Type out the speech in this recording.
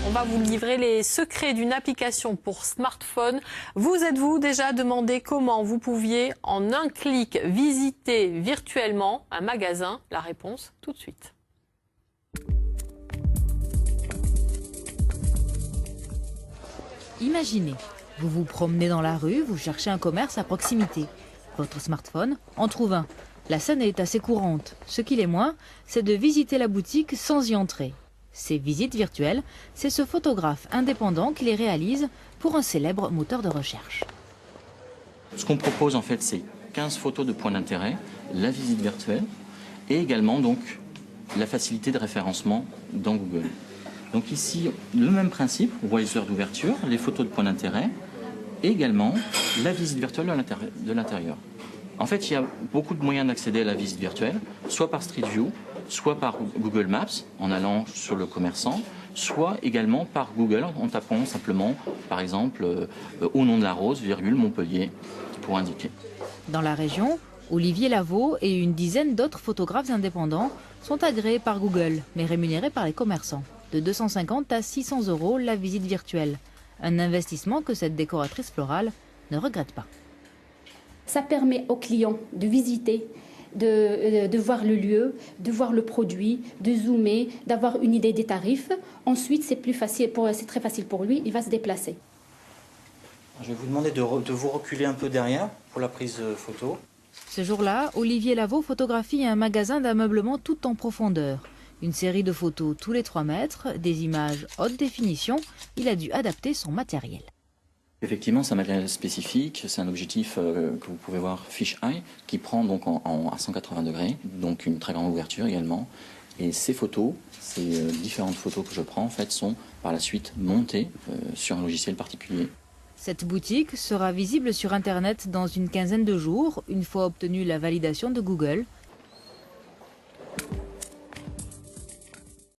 On va vous livrer les secrets d'une application pour smartphone. Vous êtes-vous déjà demandé comment vous pouviez en un clic visiter virtuellement un magasin? La réponse tout de suite. Imaginez, vous vous promenez dans la rue, vous cherchez un commerce à proximité. Votre smartphone en trouve un. La scène est assez courante. Ce qu'il est moins, c'est de visiter la boutique sans y entrer. Ces visites virtuelles, c'est ce photographe indépendant qui les réalise pour un célèbre moteur de recherche. Ce qu'on propose en fait, c'est 15 photos de points d'intérêt, la visite virtuelle et également donc la facilité de référencement dans Google. Donc ici, le même principe, on voit les heures d'ouverture, les photos de points d'intérêt et également la visite virtuelle de l'intérieur. En fait, il y a beaucoup de moyens d'accéder à la visite virtuelle, soit par Street View, soit par Google Maps en allant sur le commerçant, soit également par Google en tapant simplement, par exemple, au nom de la rose, virgule, Montpellier, pour indiquer. Dans la région, Olivier Lavaux et une dizaine d'autres photographes indépendants sont agréés par Google, mais rémunérés par les commerçants. De 250 à 600 € la visite virtuelle. Un investissement que cette décoratrice florale ne regrette pas. Ça permet aux clients de visiter, de voir le lieu, de voir le produit, de zoomer, d'avoir une idée des tarifs. Ensuite, c'est très facile pour lui, il va se déplacer. Je vais vous demander de vous reculer un peu derrière pour la prise photo. Ce jour-là, Olivier Lavaux photographie un magasin d'ameublement tout en profondeur. Une série de photos tous les 3 mètres, des images haute définition. Il a dû adapter son matériel. Effectivement, c'est un matériel spécifique, c'est un objectif que vous pouvez voir Fish Eye, qui prend donc à 180 degrés, donc une très grande ouverture également. Et ces photos, ces différentes photos que je prends, en fait, sont par la suite montées sur un logiciel particulier. Cette boutique sera visible sur Internet dans une quinzaine de jours, une fois obtenue la validation de Google.